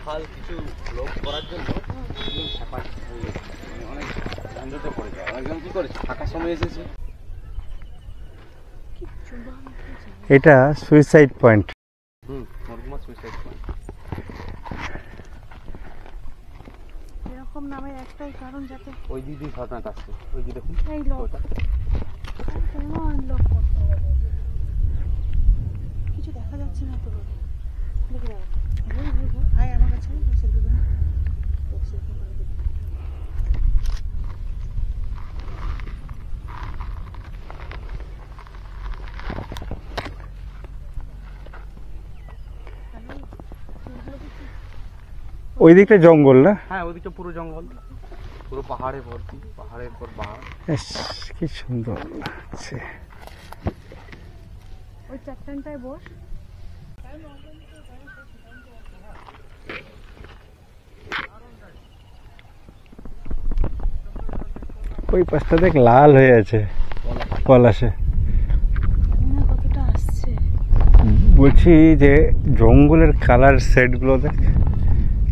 খাল কিছু লোক করার জন্য অনেক ঝঞ্ঝাতে পড়ে যায়। একদম কি করেছে, ফাঁকা সময় এসেছে। এটা সুইসাইড পয়েন্ট। মরগুমা সুইসাইড পয়েন্ট। এরকম নামের একটাই কারণ যাতে ওই দিদি ঘটনাটা আসছে, ওই দিদি দেখুন এই লোক ওটা কেমন লোক করতে হবে, কিছু দেখা যাচ্ছে না তো। দেখি দাও আয় আমার কাছে সেলফি করে সেলফি করে দিই। ওই দিকটা জঙ্গল না? হ্যাঁ ওই দিকটা পুরো জঙ্গল, পুরো পাহাড়ে ভর্তি, পাহাড়ের পর পাহাড়। কি সুন্দর লাগছে। ওই চারটানটায় বস। ওই পাশটা দেখ লাল হয়ে আছে পলাশে। কতটা আসছে বলছি যে জঙ্গলের কালার সেট গুলো দেখ,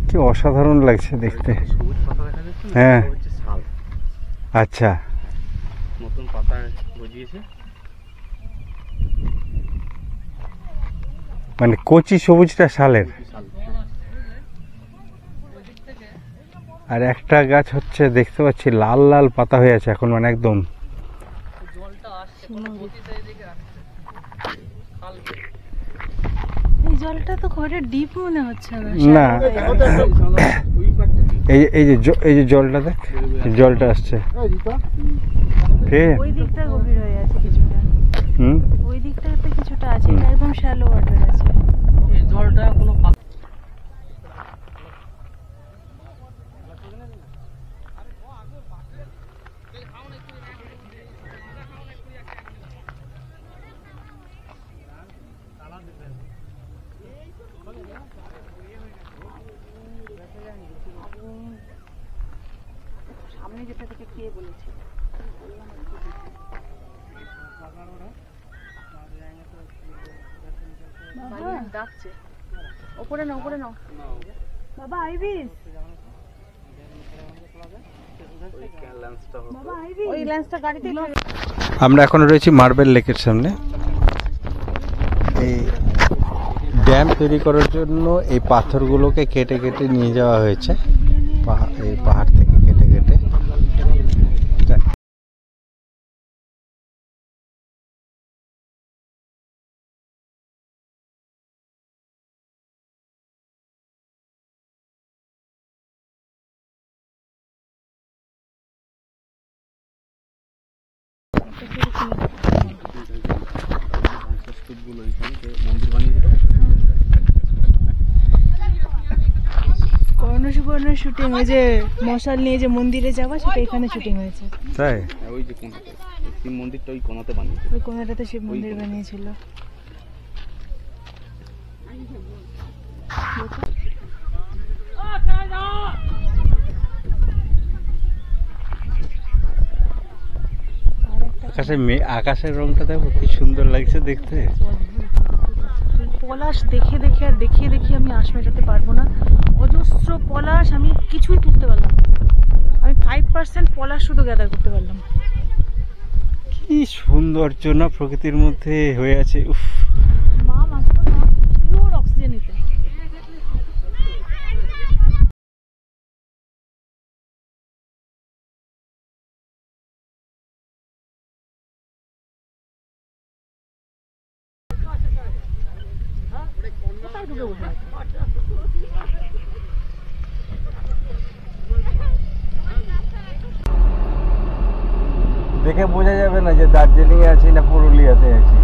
কি অসাধারণ লাগছে দেখতে। সবুজ পাতা দেখা যাচ্ছে না? হ্যাঁ। ওটা হচ্ছে শাল, আচ্ছা, নতুন পাতা গজিয়েছে। মানে কচি সবুজটা শালের, শাল আর একটা গাছ হচ্ছে দেখতে পাচ্ছি লাল লাল পাতা হয়ে আছে এখন, মানে একদম। এই জলটা তো খুব একটা ডিপ মনে হচ্ছে না, এই যে জলটা দেখ, জলটা আসছে। ওই দিকটা গভীর হয়ে আছে কিছুটা, ওই দিকটাতে কিছুটা আছে, এটা একদম শ্যালো ওয়াটার আছে। এই জলটা কোনো সামনে যেটা থেকে কে বলেছে ডাকছে, ওপরে নাও, ওপরে নাও বাবা, আইবিস বাবা, আইবিস ওই লেন্সটা গাড়িতে। আমরা এখন রয়েছি মার্বেল লেকের সামনে। এই ড্যাম তৈরি করার জন্য এই পাথরগুলোকে কেটে কেটে নিয়ে যাওয়া হয়েছে এই পাহাড় থেকে কেটে কেটে। কর্ণসুবর্ণের শুটিং, ওই যে মশাল নিয়ে যে মন্দিরে যাওয়া, সেটা এখানে শুটিং হয়েছে। তাই ওই যে কোনাতে শিব মন্দিরটা, ওই কোনাতে বানিয়েছে। ওই কোনাটাতে শিব মন্দির বানিয়েছিল। আকাশের রংটা দেখো কি সুন্দর লাগছে দেখতে। পলাশ দেখে দেখে আর দেখিয়ে দেখিয়ে আমি আশ মেটাতে পারবো না। অজস্র পলাশ, আমি কিছুই তুলতে পারলাম না। আমি 5% পলাশ শুধু গ্যাদার করতে পারলাম। কি সৌন্দর্য না প্রকৃতির মধ্যে হয়ে আছে। উফ, মা মাত্র না পিওর অক্সিজেন নিতে। দেখে বোঝা যাবে না যে দার্জিলিং এ আছি না পুরুলিয়াতে আছি।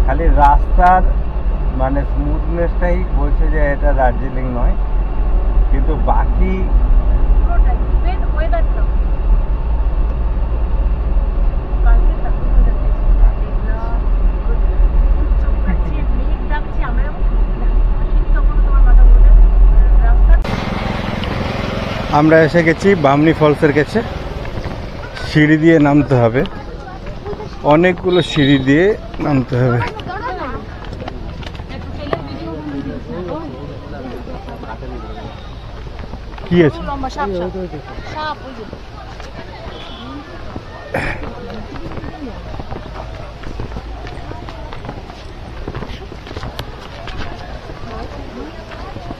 খালি রাস্তার মানে স্মুথনেসটাই বলছে যে এটা দার্জিলিং নয়, কিন্তু বাকি আমরা এসে গেছি বামনি ফলসের কাছে। সিঁড়ি দিয়ে নামতে হবে, অনেকগুলো সিঁড়ি দিয়ে নামতে হবে। কি আছে? লম্বা সাপ সাপ সাপ ওই যে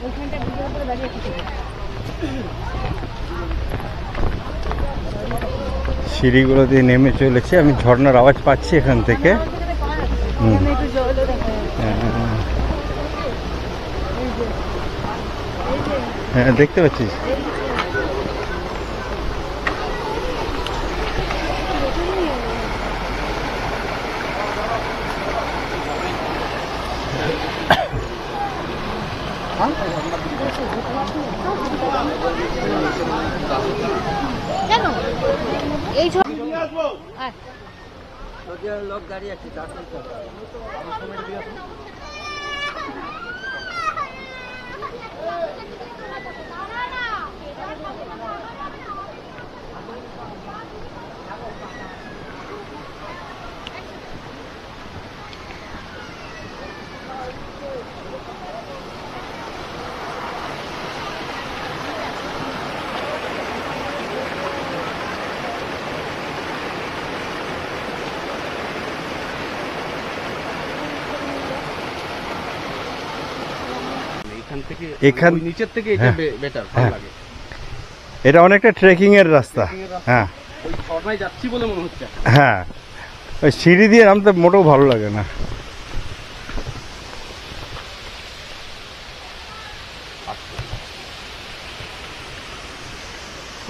ওইখানটা ভিডিও করে দাঁড়িয়ে আছে। সিঁড়িগুলো দিয়ে নেমে চলেছে, আমি ঝর্ণার আওয়াজ পাচ্ছি এখান থেকে। এখানে একটু জলও দেখা যাচ্ছে। হ্যাঁ দেখতে পাচ্ছিস? কেন এই লোক দাঁড়িয়ে আছে এখান নিচের থেকে এটা বেটার ভালো লাগে। এটা অনেকটা ট্রেকিং এর রাস্তা। হ্যাঁ ওই ঝর্ণায় যাচ্ছি বলে মনে হচ্ছে। হ্যাঁ, ওই সিঁড়ি দিয়ে নামতে মোটেও ভালো লাগে না।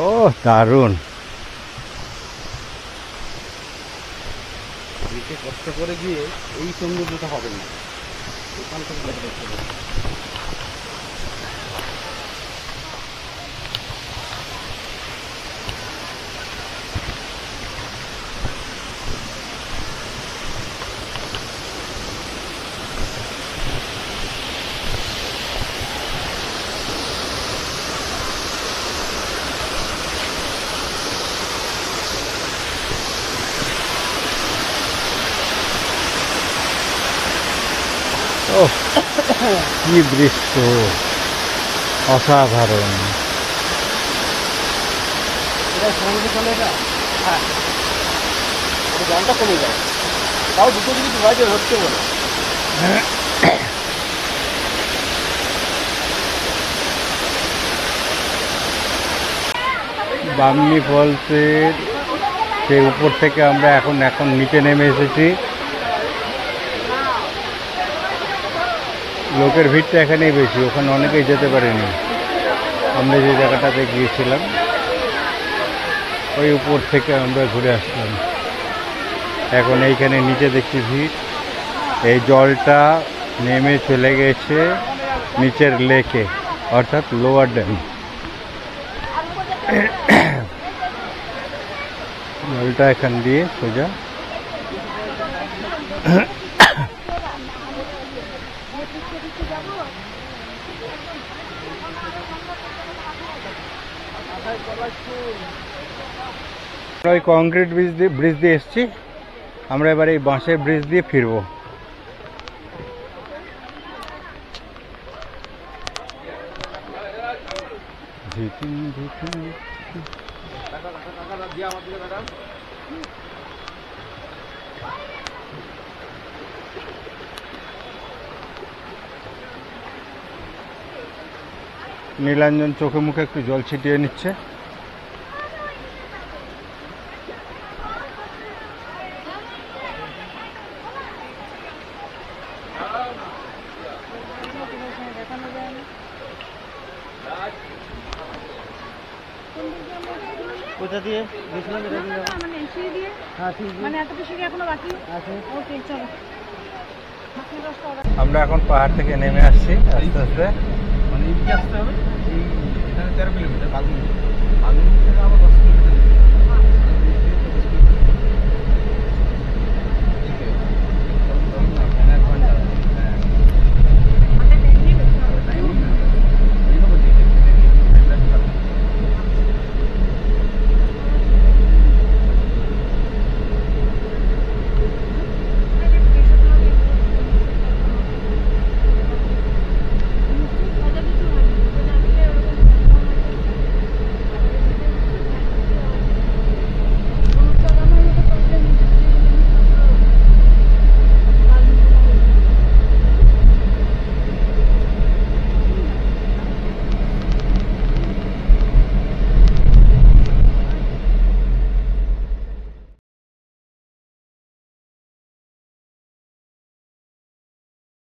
ও দারুণ। নিচে কষ্ট করে গিয়ে এই সৌন্দর্যটা হবে না, ওখান থেকে দেখতে হবে। ও কি দৃশ্য, অসাধারণ। জলটা কমে যায়, তাও দুটো জিনিস বাজে হচ্ছে বলে। বামনি ফলসের সেই উপর থেকে আমরা এখন নিচে নেমে এসেছি। লোকের ভিড়টা এখানেই বেশি, ওখানে অনেকেই যেতে পারেনি। আমরা যে জায়গাটাতে গিয়েছিলাম ওই উপর থেকে আমরা ঘুরে আসলাম। এখন এইখানে নিচে দেখছি ভিড়। এই জলটা নেমে চলে গেছে নিচের লেকে, অর্থাৎ লোয়ার ড্যাম। জলটা এখান দিয়ে সোজা ওই কংক্রিট ব্রিজ দিয়ে এসছি, আমরা এবার এই বাঁশের ব্রিজ দিয়ে ফিরবো। নীলাঞ্জন চোখে মুখে একটু জল ছিটিয়ে নিচ্ছে। কোথা দিয়ে গেছিলাম? এটা দিয়ে মানে সিঁড়ি দিয়ে, হ্যাঁ ঠিক মানে এতটা সিঁড়ি এখনো বাকি আছে। ওকে চলো। আমরা এখন পাহাড় থেকে নেমে আসছি আস্তে আস্তে। মানে এদিকে আসতে হবে, এই এখানে 13 কিলোমিটার বাগুন থেকে আবার